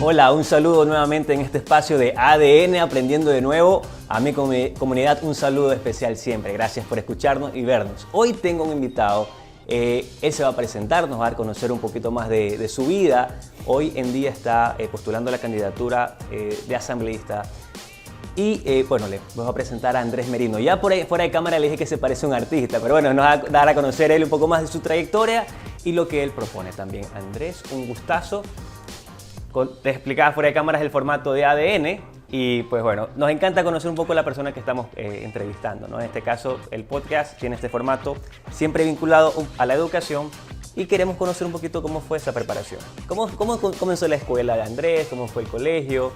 Hola, un saludo nuevamente en este espacio de ADN Aprendiendo de Nuevo. A mi comunidad un saludo especial siempre. Gracias por escucharnos y vernos. Hoy tengo un invitado. Él se va a presentar, nos va a dar a conocer un poquito más de su vida. Hoy en día está postulando la candidatura de asambleísta. Y bueno, les voy a presentar a Andrés Merino. Ya por ahí, fuera de cámara le dije que se parece a un artista, pero bueno, nos va a dar a conocer él un poco más de su trayectoria y lo que él propone también. Andrés, un gustazo. Te explicaba fuera de cámaras el formato de ADN y pues bueno, nos encanta conocer un poco a la persona que estamos entrevistando, ¿no? En este caso, el podcast tiene este formato siempre vinculado a la educación y queremos conocer un poquito cómo fue esa preparación. ¿Cómo comenzó la escuela de Andrés? ¿Cómo fue el colegio?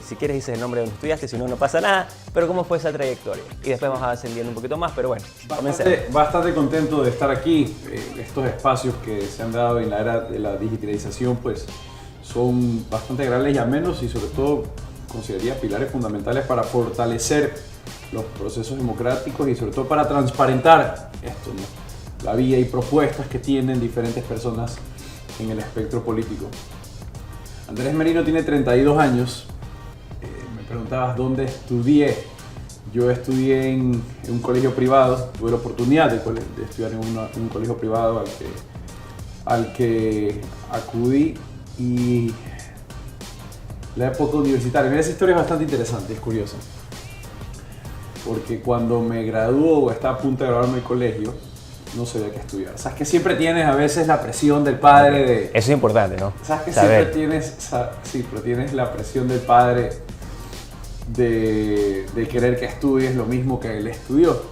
Si quieres dices el nombre de donde estudiaste, si no, no pasa nada, pero cómo fue esa trayectoria. Y después vamos ascendiendo un poquito más, pero bueno, comencemos. Bastante contento de estar aquí. Estos espacios que se han dado en la era de la digitalización, pues son bastante agradables y amenos y sobre todo consideraría pilares fundamentales para fortalecer los procesos democráticos y sobre todo para transparentar esto, ¿no? La vía y propuestas que tienen diferentes personas en el espectro político. Andrés Merino tiene 32 años. Me preguntabas dónde estudié. Yo estudié en un colegio privado, tuve la oportunidad de estudiar en un colegio privado al que acudí. Y la época universitaria, mira, esa historia es bastante interesante, es curiosa. Porque cuando me graduó o estaba a punto de graduarme del colegio, no sabía qué estudiar. Sabes que siempre tienes a veces la presión del padre de... Eso es importante, ¿no? Sabes que saber. siempre tienes la presión del padre de querer que estudies lo mismo que él estudió.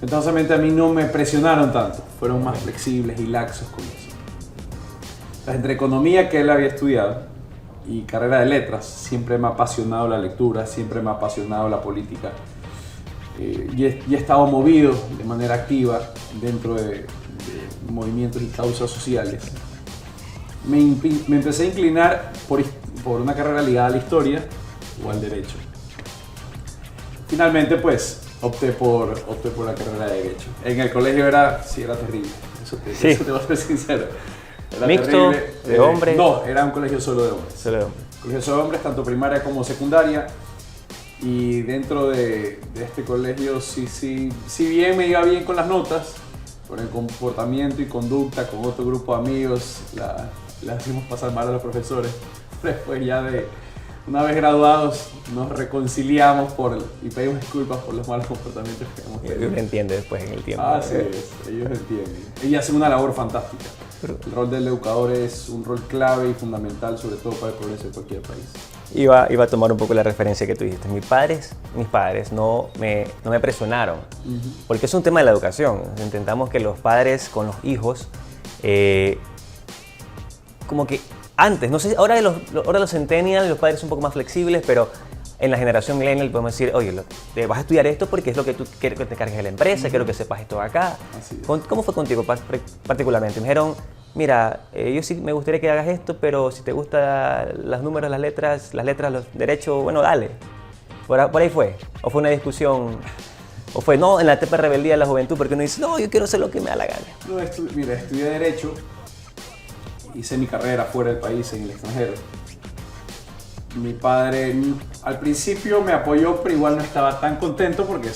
Entonces a mí no me presionaron tanto, fueron más flexibles y laxos con eso. Entre economía que él había estudiado y carrera de letras, siempre me ha apasionado la lectura, siempre me ha apasionado la política y he estado movido de manera activa dentro de movimientos y causas sociales. Me empecé a inclinar por una carrera ligada a la historia o al derecho. Finalmente pues opté por la carrera de derecho. En el colegio era terrible, eso te voy a ser sincero. Era ¿Mixto? terrible. ¿De hombres? No, era un colegio solo de hombres. Solo de hombres. Colegio solo de hombres, tanto primaria como secundaria. Y dentro de este colegio, si bien me iba bien con las notas, con el comportamiento y conducta con otro grupo de amigos, la hacíamos pasar mal a los profesores. Después ya una vez graduados, nos reconciliamos y pedimos disculpas por los malos comportamientos que hemos tenido. Ellos lo entienden después en el tiempo. Así es, ellos entienden. Y hacen una labor fantástica. El rol del educador es un rol clave y fundamental, sobre todo para el progreso de cualquier país. Iba a tomar un poco la referencia que tú dijiste. Mis padres no me presionaron, porque es un tema de la educación. Intentamos que los padres con los hijos, como que antes, no sé, ahora los centennials, los padres son un poco más flexibles, pero en la generación millennial podemos decir, oye, vas a estudiar esto porque es lo que tú quieres que te cargues de la empresa, quiero que sepas esto acá. ¿Cómo fue contigo particularmente? Me dijeron, mira, yo sí me gustaría que hagas esto, pero si te gustan los números, las letras, los derechos, bueno, dale. Por ahí fue. ¿O fue una discusión? ¿O fue, no, en la etapa de rebeldía de la juventud, porque uno dice, no, yo quiero hacer lo que me da la gana? No, mira, estudié Derecho, hice mi carrera fuera del país, en el extranjero. Mi padre al principio me apoyó, pero igual no estaba tan contento porque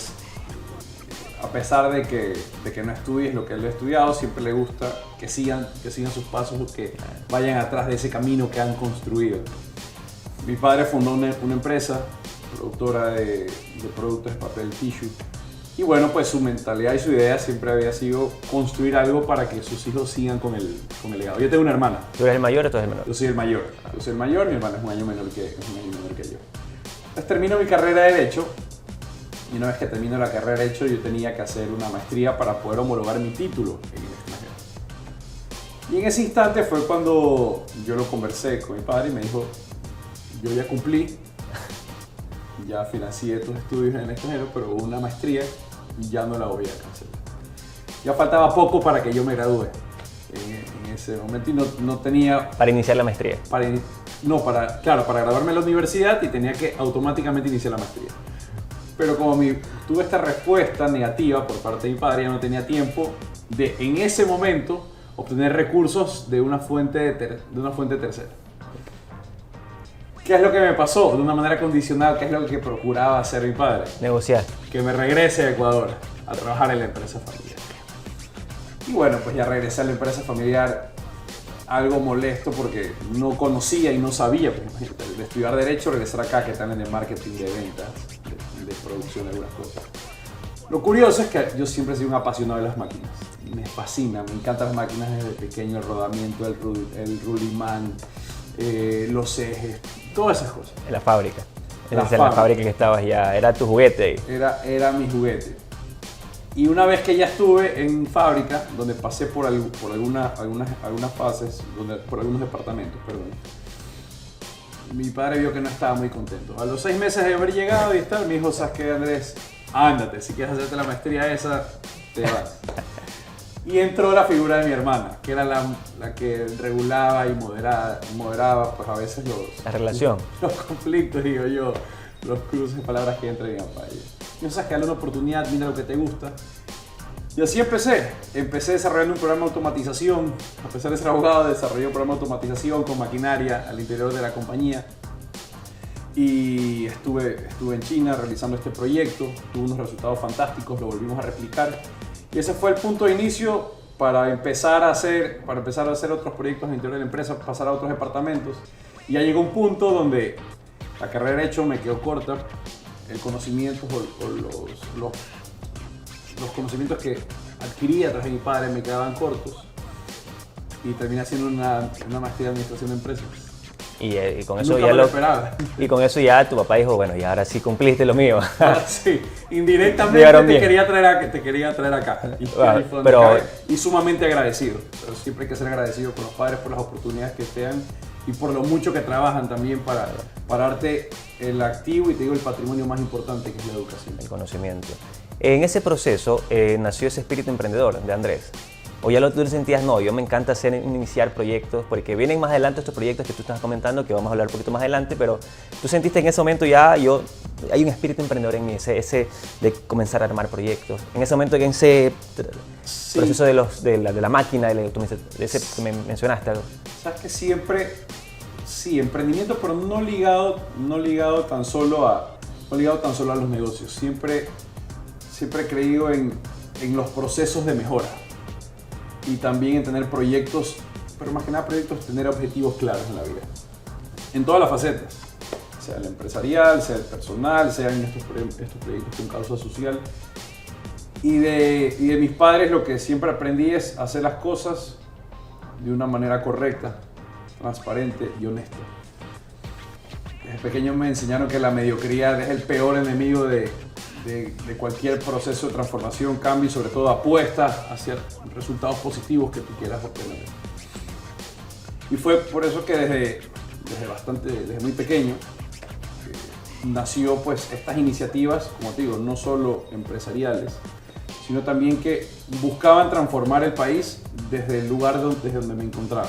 a pesar de que no estudies lo que él ha estudiado, siempre le gusta que sigan sus pasos o que vayan atrás de ese camino que han construido. Mi padre fundó una empresa productora de productos de papel tissue y bueno, pues su mentalidad y su idea siempre había sido construir algo para que sus hijos sigan con el legado. Yo tengo una hermana. ¿Tú eres el mayor o tú eres el menor? Yo soy el mayor. Mi hermana es un año menor que yo. Entonces termino mi carrera de Derecho y una vez que termino la carrera de Derecho yo tenía que hacer una maestría para poder homologar mi título en el extranjero. Y en ese instante fue cuando yo lo conversé con mi padre y me dijo, yo ya cumplí, ya financié tus estudios en el extranjero, pero una maestría ya no la voy a cancelar. Ya faltaba poco para que yo me gradúe en ese momento y no tenía... Para iniciar la maestría. Para graduarme en la universidad y tenía que automáticamente iniciar la maestría. Pero como tuve esta respuesta negativa por parte de mi padre, ya no tenía tiempo de, en ese momento, obtener recursos de una fuente tercera. ¿Qué es lo que me pasó? De una manera condicional, ¿qué es lo que procuraba hacer mi padre? Negociar. Que me regrese a Ecuador a trabajar en la empresa familiar. Y bueno, pues ya regresé a la empresa familiar algo molesto porque no conocía y no sabía, pues, imagínate, de estudiar Derecho, regresar acá, que están en el marketing de ventas, de producción, de algunas cosas. Lo curioso es que yo siempre he sido un apasionado de las máquinas. Me fascina, me encantan las máquinas desde pequeño, el rodamiento, el rulimán, los ejes, todas esas cosas. En la fábrica. En La la fábrica. fábrica que estabas ya, era tu juguete ahí. Era mi juguete. Y una vez que ya estuve en fábrica, donde pasé por algunas fases, por algunos departamentos, perdón, mi padre vio que no estaba muy contento. A los 6 meses de haber llegado y estar, me dijo, ¿sabes qué, Andrés? Ándate, si quieres hacerte la maestría esa, te vas. Y entró la figura de mi hermana, que era la que regulaba y moderaba pues a veces La relación. los conflictos, digo yo, los cruces de palabras que entre mi papá y yo. Piensas que dale una oportunidad, mira lo que te gusta. Y así empecé desarrollando un programa de automatización. A pesar de ser abogado, desarrollé un programa de automatización con maquinaria al interior de la compañía. Y estuve en China realizando este proyecto, tuvo unos resultados fantásticos, lo volvimos a replicar. Y ese fue el punto de inicio para empezar a hacer otros proyectos en el interior de la empresa, pasar a otros departamentos. Y ya llegó un punto donde la carrera de Derecho me quedó corta, el conocimiento o los conocimientos que adquirí a través de mi padre me quedaban cortos y terminé haciendo una maestría en administración de empresas. Y con eso Nunca ya me lo esperaba. Y con eso ya tu papá dijo, bueno, y ahora sí cumpliste lo mío. Sí, indirectamente Llegaron te bien. quería traer acá. Y, Ah, ahí fue donde pero- cabe. Y sumamente agradecido. Pero siempre hay que ser agradecido con los padres por las oportunidades que te dan y por lo mucho que trabajan también para darte el activo y te digo el patrimonio más importante que es la educación. El conocimiento. En ese proceso nació ese espíritu emprendedor de Andrés. O ya tú sentías, no, yo me encanta iniciar proyectos, porque vienen más adelante estos proyectos que tú estás comentando, que vamos a hablar un poquito más adelante, pero tú sentiste en ese momento ya, hay un espíritu emprendedor en mí, ese de comenzar a armar proyectos. En ese momento, en ese Sí. proceso de la máquina, de ese que me mencionaste. Algo. Sabes que siempre, sí, emprendimiento, pero no ligado tan solo a los negocios. Siempre he creído en los procesos de mejora y también en tener proyectos, pero más que nada proyectos, tener objetivos claros en la vida. En todas las facetas, sea el empresarial, sea el personal, sean estos proyectos con causa social. Y de mis padres lo que siempre aprendí es hacer las cosas de una manera correcta, transparente y honesta. Desde pequeño me enseñaron que la mediocridad es el peor enemigo de cualquier proceso de transformación, cambio y sobre todo apuesta hacia resultados positivos que tú quieras obtener. Y fue por eso que desde muy pequeño nació pues estas iniciativas, como te digo, no solo empresariales, sino también que buscaban transformar el país desde el lugar desde donde me encontraba.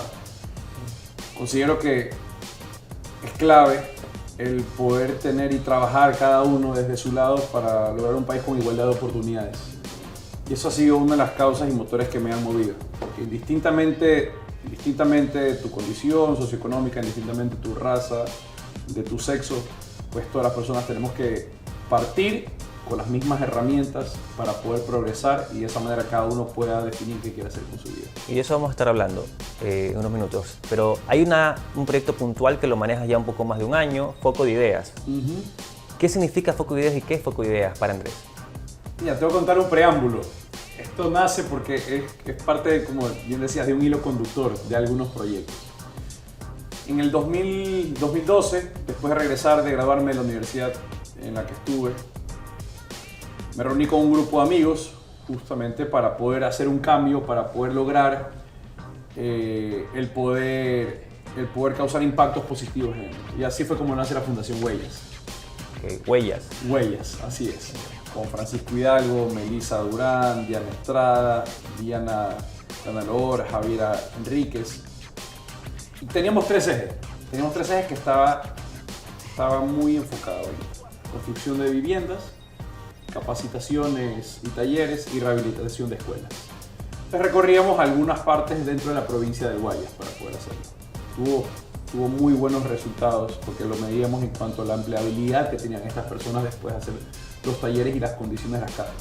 Considero que es clave el poder tener y trabajar cada uno desde su lado para lograr un país con igualdad de oportunidades. Y eso ha sido una de las causas y motores que me han movido. Porque indistintamente de tu condición socioeconómica, indistintamente de tu raza, de tu sexo, pues todas las personas tenemos que partir con las mismas herramientas para poder progresar y de esa manera cada uno pueda definir qué quiere hacer con su vida. Y de eso vamos a estar hablando en unos minutos. Pero hay un proyecto puntual que lo manejas ya un poco más de un año, Foco de Ideas. ¿Qué significa Foco de Ideas y qué es Foco de Ideas para Andrés? Mira, te voy a contar un preámbulo. Esto nace porque es parte, como bien decías, de un hilo conductor de algunos proyectos. En el 2012, después de regresar, de graduarme de la universidad en la que estuve, me reuní con un grupo de amigos justamente para poder hacer un cambio, para poder lograr el poder causar impactos positivos en él. Y así fue como nace la Fundación Huellas. Huellas. Huellas, así es. Con Francisco Hidalgo, Melissa Durán, Diana Estrada, Diana Lor, Javiera Enríquez. Y teníamos tres ejes. Que estaba muy enfocado en construcción de viviendas, capacitaciones y talleres y rehabilitación de escuelas. Entonces recorríamos algunas partes dentro de la provincia del Guayas para poder hacerlo. Estuvo tuvo muy buenos resultados porque lo medíamos en cuanto a la empleabilidad que tenían estas personas después de hacer los talleres y las condiciones de las casas.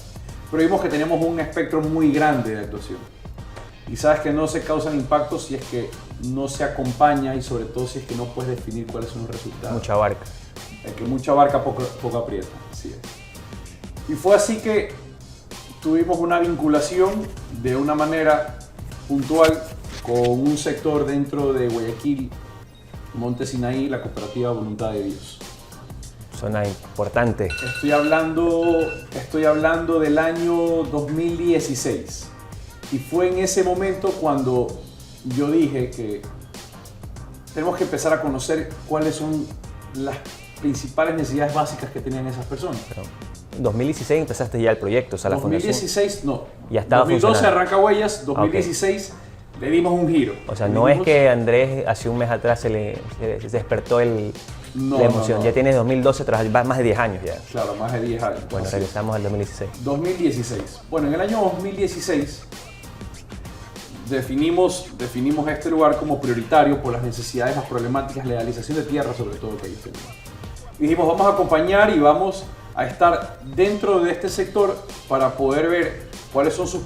Pero vimos que teníamos un espectro muy grande de actuación. Y sabes que no se causan impactos si es que no se acompaña y sobre todo si es que no puedes definir cuáles son los resultados. Mucha barca. El que mucha barca poco aprieta, así es. Y fue así que tuvimos una vinculación de una manera puntual con un sector dentro de Guayaquil, Monte Sinaí, la cooperativa Voluntad de Dios. Zona importante. Estoy hablando del año 2016. Y fue en ese momento cuando yo dije que tenemos que empezar a conocer cuáles son las principales necesidades básicas que tenían esas personas. Pero en 2016 empezaste ya el proyecto, o sea, la 2016 fundación. no. Ya estaba 2012 funcionando. arranca Huellas, 2016 le dimos un giro. O sea, no es que Andrés hace un mes atrás se despertó la emoción. No. Ya tienes 2012 tras más de 10 años ya. Claro, más de 10 años. Bueno, Así. regresamos al 2016. 2016. Bueno, en el año 2016 definimos este lugar como prioritario por las necesidades, las problemáticas, legalización de tierra sobre todo que ellos tenían. Y dijimos, vamos a acompañar y vamos a estar dentro de este sector para poder ver cuáles son sus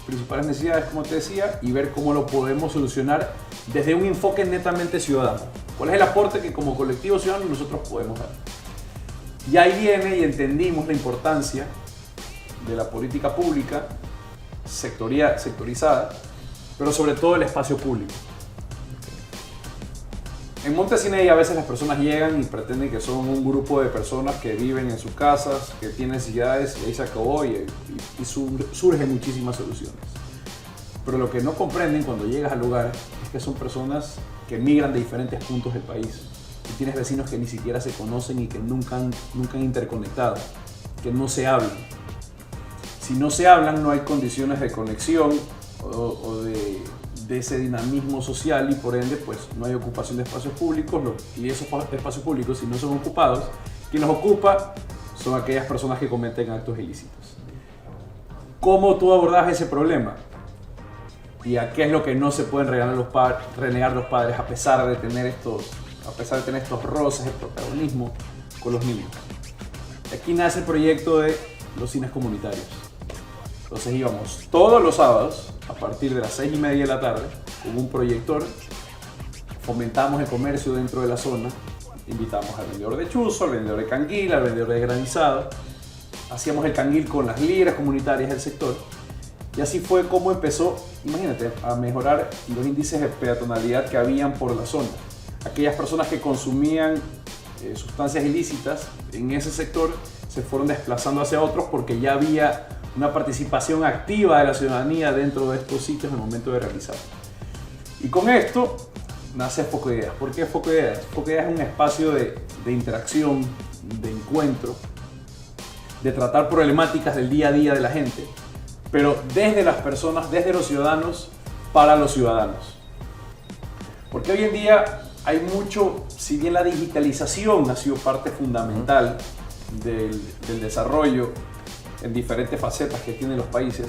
principales necesidades, como te decía, y ver cómo lo podemos solucionar desde un enfoque netamente ciudadano. ¿Cuál es el aporte que como colectivo ciudadano nosotros podemos dar? Y ahí viene y entendimos la importancia de la política pública sectorizada, pero sobre todo el espacio público. En Monte Sinaí a veces las personas llegan y pretenden que son un grupo de personas que viven en sus casas, que tienen necesidades y ahí se acabó y surgen muchísimas soluciones. Pero lo que no comprenden cuando llegas al lugar es que son personas que migran de diferentes puntos del país. Y tienes vecinos que ni siquiera se conocen y que nunca han interconectado, que no se hablan. Si no se hablan no hay condiciones de conexión o de ese dinamismo social y por ende pues no hay ocupación de espacios públicos y esos espacios públicos si no son ocupados, quien los ocupa son aquellas personas que cometen actos ilícitos. ¿Cómo tú abordas ese problema? ¿Y a qué es lo que no se pueden renegar los padres a pesar de tener estos roces de protagonismo con los niños? Aquí nace el proyecto de los cines comunitarios. Entonces íbamos todos los sábados a partir de las 6:30 de la tarde con un proyector, fomentamos el comercio dentro de la zona, invitamos al vendedor de chuzo, al vendedor de canguil, al vendedor de granizado, hacíamos el canguil con las libras comunitarias del sector y así fue como empezó, imagínate, a mejorar los índices de peatonalidad que habían por la zona. Aquellas personas que consumían sustancias ilícitas en ese sector se fueron desplazando hacia otros porque ya había una participación activa de la ciudadanía dentro de estos sitios en el momento de realizar. Y con esto nace Foco Ideas. ¿Por qué Foco Ideas? Foco Ideas es un espacio de interacción, de encuentro, de tratar problemáticas del día a día de la gente, pero desde las personas, desde los ciudadanos, para los ciudadanos. Porque hoy en día hay mucho, si bien la digitalización ha sido parte fundamental del desarrollo en diferentes facetas que tienen los países,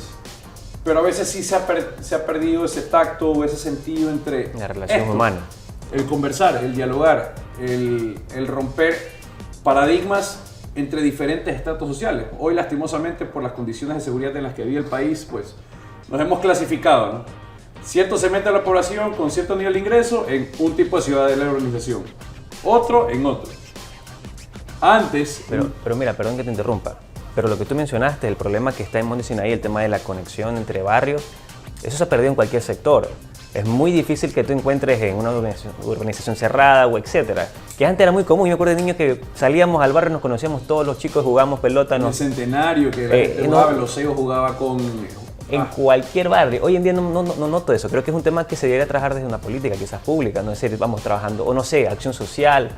pero a veces sí se ha perdido ese tacto o ese sentido entre la relación humana. El conversar, el dialogar, el romper paradigmas entre diferentes estratos sociales. Hoy lastimosamente por las condiciones de seguridad en las que vive el país, pues nos hemos clasificado, ¿no? Cierto segmento de la población con cierto nivel de ingreso en un tipo de ciudad de la organización, otro en otro. Antes... Pero mira, perdón que te interrumpa, pero lo que tú mencionaste, el problema que está en Monte Sinaí, el tema de la conexión entre barrios, eso se ha perdido en cualquier sector. Es muy difícil que tú encuentres en una urbanización cerrada o etcétera. Que antes era muy común. Yo me acuerdo de niños que salíamos al barrio, nos conocíamos todos los chicos, jugábamos pelota. En el Centenario, que la gente jugaba, en los Cegos jugaba con... En cualquier barrio. Hoy en día no noto eso. Creo que es un tema que se debería trabajar desde una política quizás pública. No es decir, vamos trabajando, o no sé, acción social.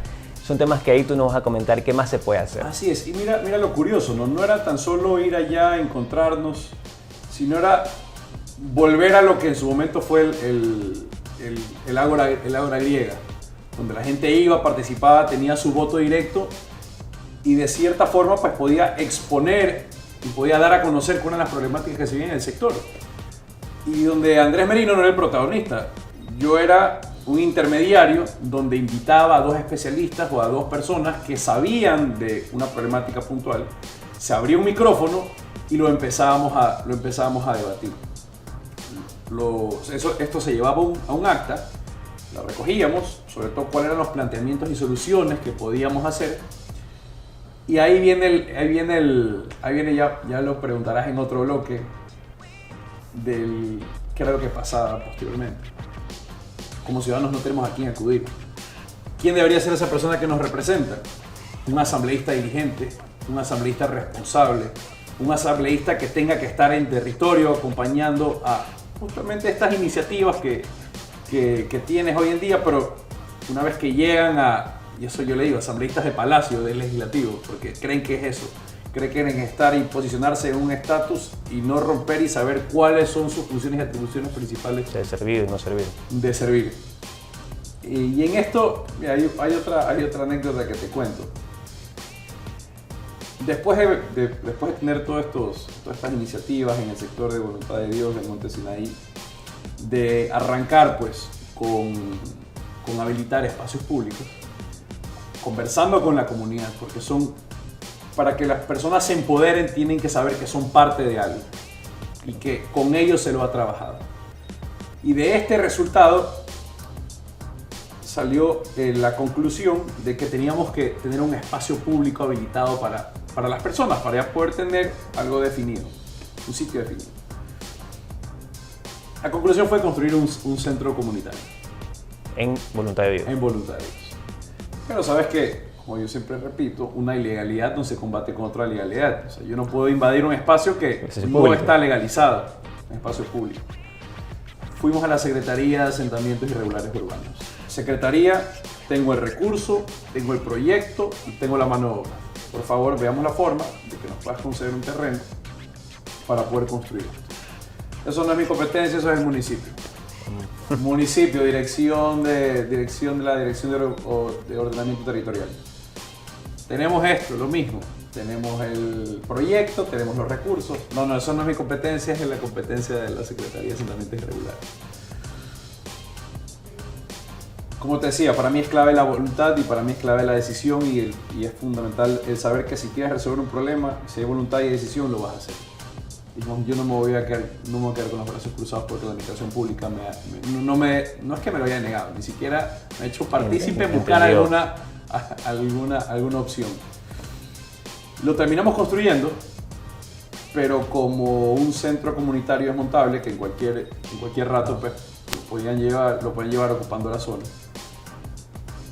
Son temas que ahí tú nos vas a comentar qué más se puede hacer. Así es. Y mira lo curioso, ¿no? No era tan solo ir allá, encontrarnos, sino era volver a lo que en su momento fue el ágora griega, donde la gente iba, participaba, tenía su voto directo y de cierta forma pues podía exponer y podía dar a conocer cuáles eran las problemáticas que se vivían en el sector. Y donde Andrés Merino no era el protagonista, yo era un intermediario donde invitaba a dos especialistas o a dos personas que sabían de una problemática puntual, se abría un micrófono y lo empezábamos a debatir. Esto se llevaba a un acta, la recogíamos, sobre todo cuáles eran los planteamientos y soluciones que podíamos hacer. Y ahí viene ya lo preguntarás en otro bloque, del qué era lo que pasaba posteriormente. Como ciudadanos no tenemos a quién acudir. ¿Quién debería ser esa persona que nos representa? Un asambleísta diligente, un asambleísta responsable, un asambleísta que tenga que estar en territorio acompañando a justamente estas iniciativas que tienes hoy en día, pero una vez que llegan y eso yo le digo, asambleístas de palacio, del legislativo, porque creen que es eso, creen estar y posicionarse en un estatus y no romper y saber cuáles son sus funciones y atribuciones principales. De servir y no servir. De servir. Y en esto hay otra anécdota que te cuento. Después de tener todas estas iniciativas en el sector de Voluntad de Dios del Monte Sinaí, de arrancar pues con habilitar espacios públicos, conversando con la comunidad, porque para que las personas se empoderen tienen que saber que son parte de algo y que con ellos se lo ha trabajado. Y de este resultado salió la conclusión de que teníamos que tener un espacio público habilitado para las personas, para ya poder tener algo definido, un sitio definido. La conclusión fue construir un centro comunitario. En Voluntad de Dios. En Voluntad de Dios. Pero sabes que, como yo siempre repito, una ilegalidad no se combate con otra legalidad. O sea, yo no puedo invadir un espacio que no está legalizado, un espacio público. Fuimos a la Secretaría de Asentamientos Irregulares Urbanos. Secretaría, tengo el recurso, tengo el proyecto y tengo la mano de obra. Por favor, veamos la forma de que nos puedas conceder un terreno para poder construir esto. Eso no es mi competencia, eso es el municipio. Municipio, dirección de ordenamiento territorial. Tenemos esto, lo mismo. Tenemos el proyecto, tenemos los recursos. No, eso no es mi competencia, es la competencia de la Secretaría de Asentamientos Irregulares. Como te decía, para mí es clave la voluntad y para mí es clave la decisión y es fundamental el saber que si quieres resolver un problema, si hay voluntad y decisión, lo vas a hacer. Yo no me voy a quedar con los brazos cruzados porque la administración pública no es que me lo haya negado, ni siquiera me ha hecho partícipe en buscar alguna opción. Lo terminamos construyendo, pero como un centro comunitario desmontable que en cualquier rato pues, lo pueden llevar ocupando la zona.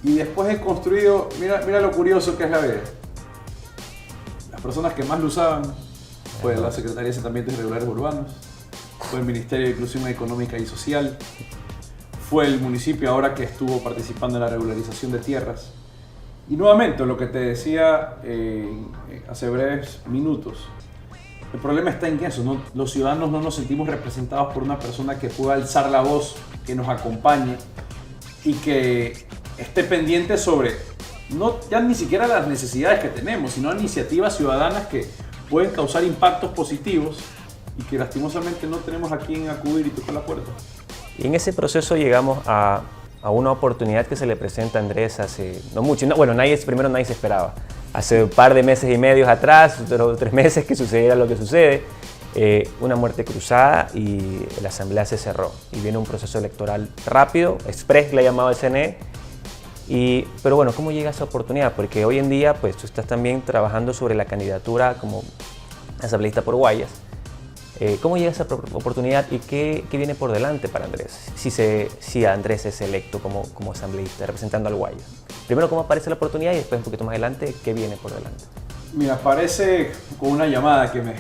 Y después he construido, mira lo curioso que es la vida. Las personas que más lo usaban fue la Secretaría de Asentamientos Irregulares Urbanos, fue el Ministerio de Inclusión Económica y Social, fue el municipio ahora que estuvo participando en la regularización de tierras. Y nuevamente, lo que te decía hace breves minutos, el problema está en que eso, ¿no? Los ciudadanos no nos sentimos representados por una persona que pueda alzar la voz, que nos acompañe y que esté pendiente sobre, ya ni siquiera las necesidades que tenemos, sino iniciativas ciudadanas que pueden causar impactos positivos y que lastimosamente no tenemos a quien acudir y tocar la puerta. Y en ese proceso llegamos a una oportunidad que se le presenta a Andrés hace no mucho. Nadie se esperaba. Hace un par de meses y medio atrás, 3 meses que sucediera lo que sucede, una muerte cruzada y la asamblea se cerró. Y viene un proceso electoral rápido, express le ha llamado el CNE. Pero bueno, ¿cómo llega esa oportunidad? Porque hoy en día pues, tú estás también trabajando sobre la candidatura como asambleísta por Guayas. ¿Cómo llega esa oportunidad y qué viene por delante para Andrés? Si Andrés es electo como asambleísta, representando al Guayas. Primero, ¿cómo aparece la oportunidad? Y después, un poquito más adelante, ¿qué viene por delante? Mira, aparece con una llamada que me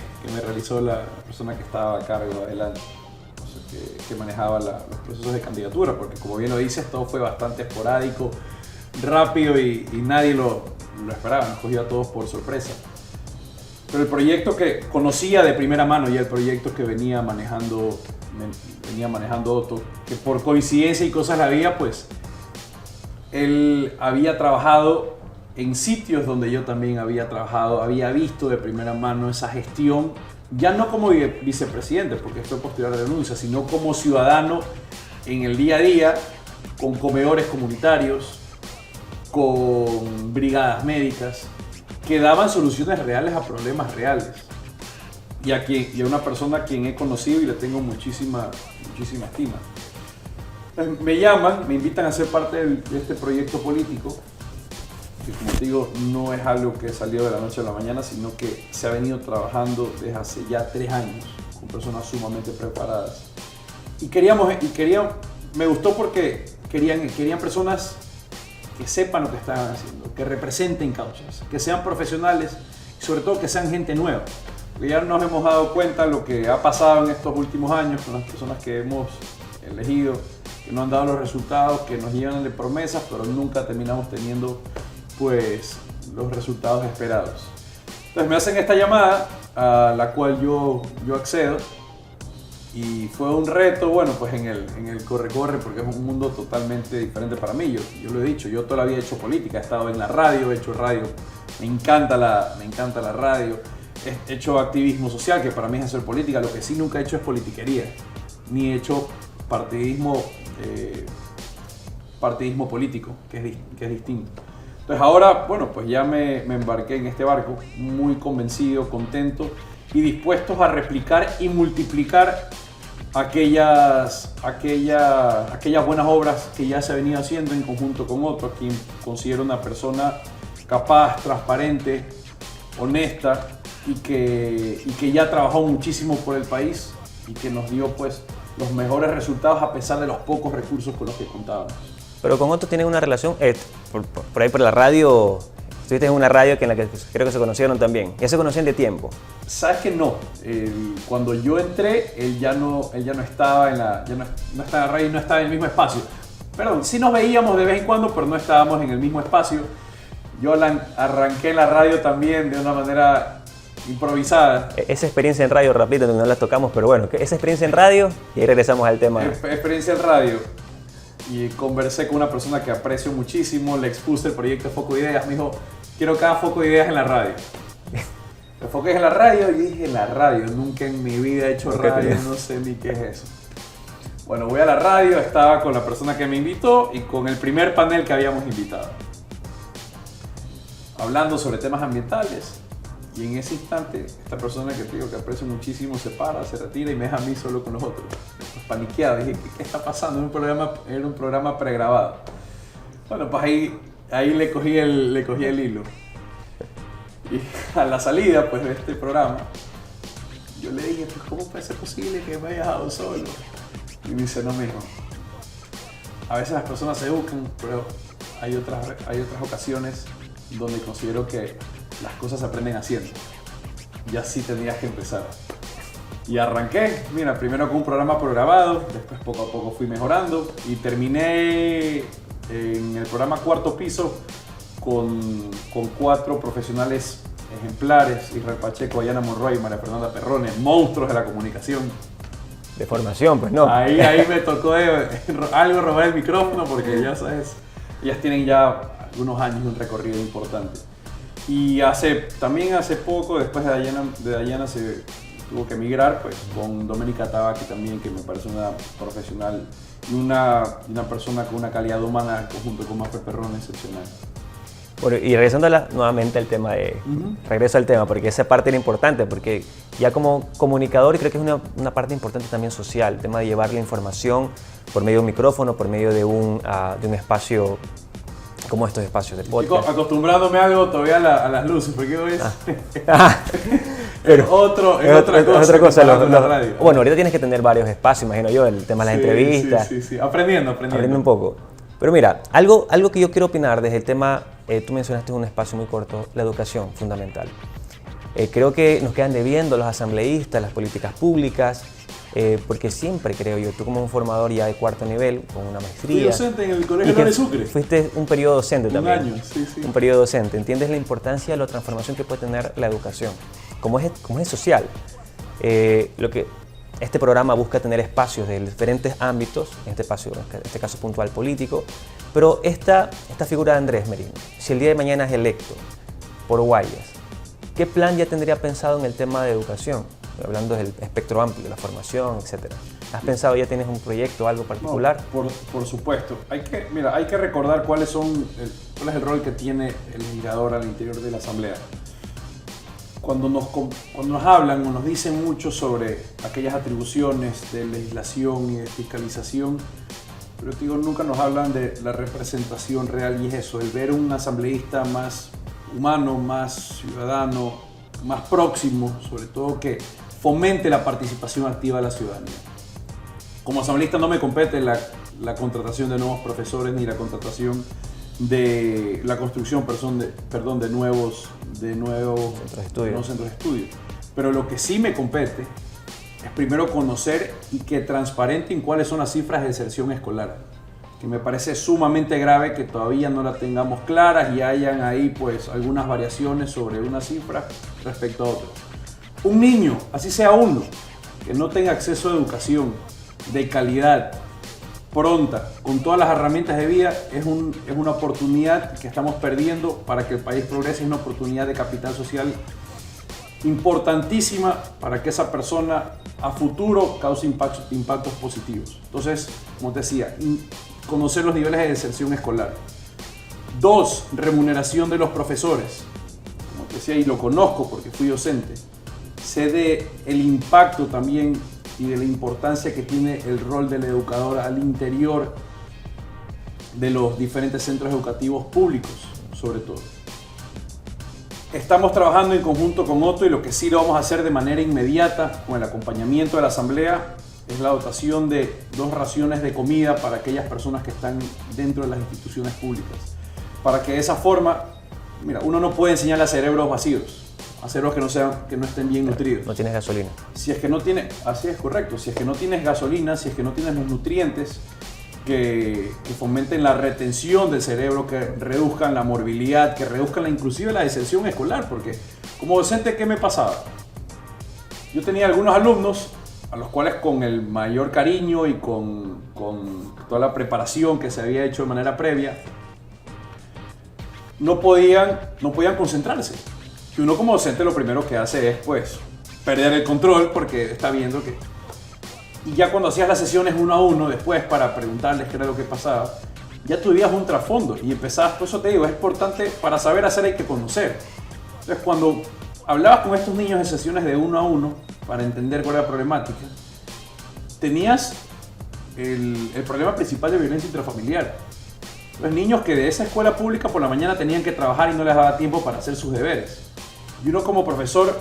realizó la persona que estaba a cargo adelante, que manejaba los procesos de candidatura, porque como bien lo dices, todo fue bastante esporádico, rápido y nadie lo esperaba, nos cogió a todos por sorpresa. Pero el proyecto que conocía de primera mano, ya el proyecto que venía manejando Otto, que por coincidencia y cosas la había, pues él había trabajado en sitios donde yo también había trabajado, había visto de primera mano esa gestión, ya no como vicepresidente, porque fue posterior a la renuncia, sino como ciudadano en el día a día, con comedores comunitarios, con brigadas médicas, que daban soluciones reales a problemas reales. Y a una persona a quien he conocido y le tengo muchísima estima. Me llaman, me invitan a ser parte de este proyecto político, que como te digo, no es algo que salió de la noche a la mañana, sino que se ha venido trabajando desde hace ya 3 años, con personas sumamente preparadas. Me gustó porque querían personas que sepan lo que estaban haciendo, que representen causas, que sean profesionales y sobre todo que sean gente nueva. Porque ya nos hemos dado cuenta de lo que ha pasado en estos últimos años con las personas que hemos elegido, que no han dado los resultados, que nos llenan de promesas, pero nunca terminamos teniendo pues los resultados esperados. Entonces me hacen esta llamada a la cual yo accedo y fue un reto, bueno, pues en el corre-corre, porque es un mundo totalmente diferente para mí. Yo lo he dicho, yo toda la vida he hecho política, he estado en la radio, he hecho radio, me encanta la radio, he hecho activismo social, que para mí es hacer política. Lo que sí nunca he hecho es politiquería, ni he hecho partidismo político, que es distinto. Entonces ahora, bueno, pues ya me embarqué en este barco, muy convencido, contento y dispuestos a replicar y multiplicar aquellas buenas obras que ya se ha venido haciendo en conjunto con otros, quien considero una persona capaz, transparente, honesta y que ya trabajó muchísimo por el país y que nos dio pues los mejores resultados a pesar de los pocos recursos con los que contábamos. Pero con Otto tienen una relación, por ahí por la radio, estuviste en una radio en la que creo que se conocieron también. ¿Ya se conocían de tiempo? Sabes que no. Cuando yo entré, él ya no estaba en la radio y no estaba en el mismo espacio. Perdón, sí nos veíamos de vez en cuando, pero no estábamos en el mismo espacio. Yo arranqué la radio también de una manera improvisada. Esa experiencia en radio, rapidito, no la tocamos, pero bueno, esa experiencia en radio y ahí regresamos al tema. Experiencia en radio. Y conversé con una persona que aprecio muchísimo, le expuse el proyecto Foco de Ideas, me dijo, quiero cada foco de ideas en la radio. Me enfoqué en la radio y dije, en la radio, nunca en mi vida he hecho radio, no sé ni qué es eso. Bueno, voy a la radio, estaba con la persona que me invitó y con el primer panel que habíamos invitado. Hablando sobre temas ambientales. Y en ese instante, esta persona que te digo que aprecio muchísimo se para, se retira y me deja a mí solo con los otros. Pues paniqueado, dije, ¿qué está pasando? Era un programa pregrabado. Bueno, pues ahí le cogí el hilo. Y a la salida pues, de este programa, yo le dije, pues, ¿cómo puede ser posible que me haya dejado solo? Y me dice, no, mijo, a veces las personas se buscan, pero hay otras ocasiones donde considero que las cosas se aprenden haciendo. Y así tenías que empezar. Y arranqué, mira, primero con un programa pregrabado, después poco a poco fui mejorando y terminé en el programa Cuarto Piso con 4 profesionales ejemplares, Israel Pacheco, Ayana Monroy y María Fernanda Perrone, monstruos de la comunicación. De formación, pues no. Ahí me tocó algo robar el micrófono porque ya sabes, ellas tienen ya algunos años de un recorrido importante. Y también hace poco, después de Dayana se tuvo que emigrar, pues con Doménica Tabaqui también, que me parece una profesional y una persona con una calidad humana, junto con Mafer Perrón, excepcional. Bueno, y regresando nuevamente al tema regreso al tema, porque esa parte era importante, porque ya como comunicador creo que es una parte importante también social, el tema de llevar la información por medio de un micrófono, por medio de un espacio como estos espacios de podcast. Acostumbrándome algo todavía a las luces, porque hoy es pero es otra cosa la radio. Bueno, ahorita tienes que tener varios espacios, imagino yo, el tema de las entrevistas. Sí. Aprendiendo un poco. Pero mira, algo que yo quiero opinar desde el tema, tú mencionaste un espacio muy corto, la educación fundamental. Creo que nos quedan debiendo los asambleístas, las políticas públicas, porque siempre creo yo, tú como un formador ya de 4º nivel, con una maestría. Fui docente en el Colegio Lorenz Sucre. Fuiste un periodo docente también. Un año, sí. Un periodo docente. ¿Entiendes la importancia de la transformación que puede tener la educación? Como es social. Este programa busca tener espacios de diferentes ámbitos, en este caso puntual político, pero esta figura de Andrés Merino, si el día de mañana es electo por Guayas, ¿qué plan ya tendría pensado en el tema de educación? Hablando del espectro amplio, la formación, etc. ¿Has pensado, ya tienes un proyecto, algo particular? No, por supuesto. Hay que recordar cuál es el rol que tiene el legislador al interior de la Asamblea. Cuando nos hablan o nos dicen mucho sobre aquellas atribuciones de legislación y de fiscalización, pero digo, nunca nos hablan de la representación real, y es eso, el ver un asambleísta más humano, más ciudadano, más próximo, sobre todo que fomente la participación activa de la ciudadanía. Como asambleísta no me compete la contratación de nuevos profesores ni la contratación de la construcción de nuevos centros de estudio. Pero lo que sí me compete es primero conocer y que transparenten cuáles son las cifras de deserción escolar, que me parece sumamente grave que todavía no las tengamos claras y hayan ahí pues algunas variaciones sobre una cifra respecto a otra. Un niño, así sea uno, que no tenga acceso a educación de calidad, pronta, con todas las herramientas de vida, es una oportunidad que estamos perdiendo para que el país progrese, es una oportunidad de capital social importantísima para que esa persona a futuro cause impactos positivos. Entonces, como te decía, conocer los niveles de deserción escolar. 2, remuneración de los profesores. Como te decía, y lo conozco porque fui docente, sé del impacto también y de la importancia que tiene el rol del educador al interior de los diferentes centros educativos públicos, sobre todo. Estamos trabajando en conjunto con Otto, y lo que sí lo vamos a hacer de manera inmediata, con el acompañamiento de la Asamblea, es la dotación de 2 raciones de comida para aquellas personas que están dentro de las instituciones públicas. Para que de esa forma, mira, uno no puede enseñarle a cerebros vacíos, a cerebros que no estén bien nutridos. No tienes gasolina. Si es que no tiene, así es correcto, si es que no tienes gasolina, si es que no tienes los nutrientes que fomenten la retención del cerebro, que reduzcan la morbilidad, que reduzcan inclusive la deserción escolar, porque como docente, ¿qué me pasaba? Yo tenía algunos alumnos a los cuales con el mayor cariño y con toda la preparación que se había hecho de manera previa, no podían concentrarse. Y uno como docente lo primero que hace es pues perder el control, porque está viendo que... Y ya cuando hacías las sesiones 1 a 1 después para preguntarles qué era lo que pasaba, ya tú vivías un trasfondo y empezabas, por eso te digo, es importante, para saber hacer hay que conocer. Entonces cuando hablabas con estos niños en sesiones de 1 a 1 para entender cuál era la problemática, tenías el problema principal de violencia intrafamiliar. Los niños que de esa escuela pública por la mañana tenían que trabajar y no les daba tiempo para hacer sus deberes. Y uno como profesor,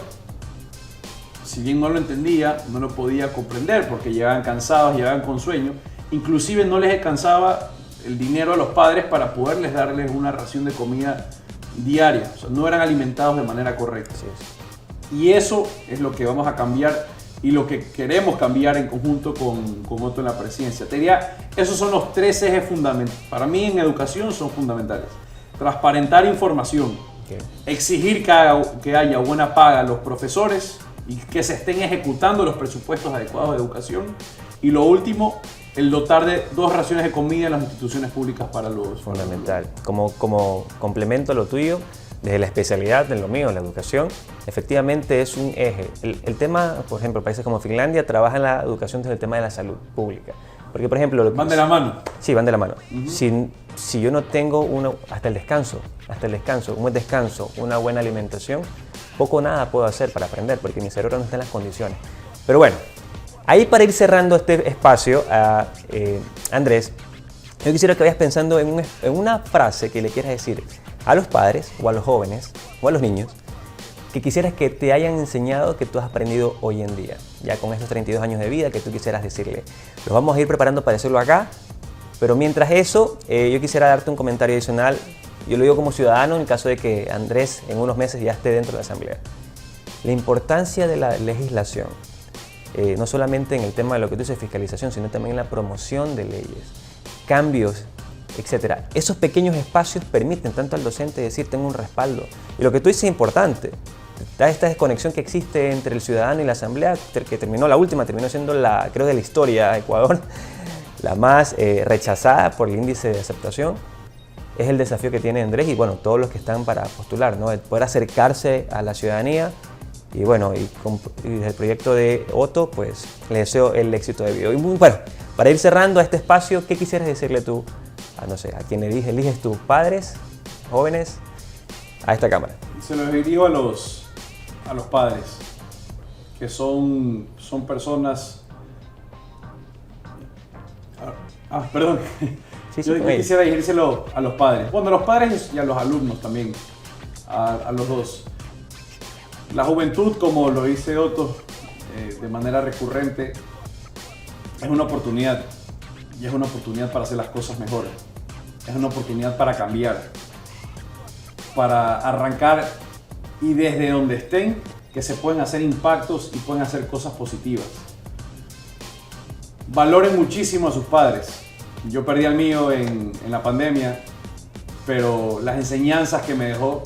si bien no lo entendía, no lo podía comprender porque llegaban cansados, llegaban con sueño. Inclusive no les alcanzaba el dinero a los padres para poderles darles una ración de comida diaria. O sea, no eran alimentados de manera correcta. Así es. Y eso es lo que vamos a cambiar y lo que queremos cambiar en conjunto con Otto en la presidencia. Te diría, esos son los 3 ejes fundamentales. Para mí en educación son fundamentales. Transparentar información, exigir que haya buena paga a los profesores y que se estén ejecutando los presupuestos adecuados de educación. Y lo último, el dotar de 2 raciones de comida en las instituciones públicas para los... Fundamental. Como complemento a lo tuyo, desde la especialidad de lo mío, la educación, efectivamente es un eje. El tema, por ejemplo, países como Finlandia trabajan la educación desde el tema de la salud pública. Porque, por ejemplo... ¿Van de la mano? Sí, van de la mano. Si yo no tengo hasta el descanso, un buen descanso, una buena alimentación, poco o nada puedo hacer para aprender, porque mi cerebro no está en las condiciones. Pero bueno, ahí para ir cerrando este espacio, Andrés, yo quisiera que vayas pensando en una frase que le quieras decir a los padres, o a los jóvenes, o a los niños, que quisieras que te hayan enseñado, que tú has aprendido hoy en día, ya con estos 32 años de vida, que tú quisieras decirle. Los vamos a ir preparando para decirlo acá, pero mientras eso, yo quisiera darte un comentario adicional. Yo lo digo como ciudadano en caso de que Andrés en unos meses ya esté dentro de la Asamblea. La importancia de la legislación, no solamente en el tema de lo que tú dices, fiscalización, sino también en la promoción de leyes, cambios, etc. Esos pequeños espacios permiten tanto al docente decir, tengo un respaldo. Y lo que tú dices es importante. Esta desconexión que existe entre el ciudadano y la Asamblea, que terminó siendo creo de la historia de Ecuador, la más rechazada por el índice de aceptación. Es el desafío que tiene Andrés y bueno, todos los que están para postular, ¿no? El poder acercarse a la ciudadanía Y bueno, y desde el proyecto de Otto, pues les deseo el éxito de video. Y bueno, para ir cerrando este espacio, ¿qué quisieras decirle tú no sé, a quien eliges tus padres, jóvenes, a esta cámara? Se los dirijo a los padres, que son personas... perdón. Sí, Yo quisiera dirigírselo a los padres. Bueno, a los padres y a los alumnos también, a los dos. La juventud, como lo dice Otto de manera recurrente, es una oportunidad. Y es una oportunidad para hacer las cosas mejores. Es una oportunidad para cambiar, para arrancar y desde donde estén, que se pueden hacer impactos y pueden hacer cosas positivas. Valoren muchísimo a sus padres. Yo perdí al mío en la pandemia, pero las enseñanzas que me dejó,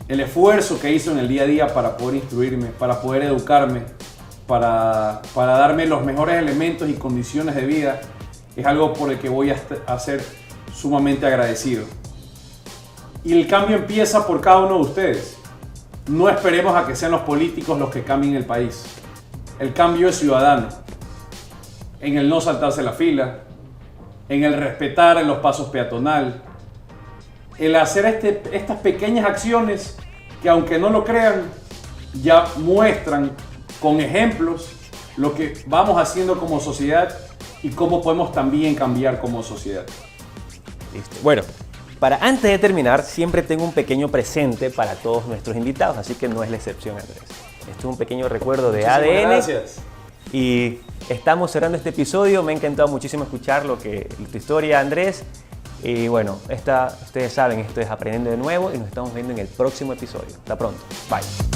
el esfuerzo que hizo en el día a día para poder instruirme, para poder educarme, para darme los mejores elementos y condiciones de vida, es algo por el que voy a ser sumamente agradecido. Y el cambio empieza por cada uno de ustedes. No esperemos a que sean los políticos los que cambien el país. El cambio es ciudadano. En el no saltarse la fila, en el respetar en los pasos peatonal, el hacer estas pequeñas acciones que, aunque no lo crean, ya muestran con ejemplos lo que vamos haciendo como sociedad y cómo podemos también cambiar como sociedad. Listo. Bueno, antes de terminar, siempre tengo un pequeño presente para todos nuestros invitados, así que no es la excepción, Andrés. Esto es un pequeño recuerdo de ADN. Gracias. Y estamos cerrando este episodio. Me ha encantado muchísimo escuchar tu historia, Andrés. Y bueno, ustedes saben, esto es Aprendiendo de Nuevo y nos estamos viendo en el próximo episodio. Hasta pronto. Bye.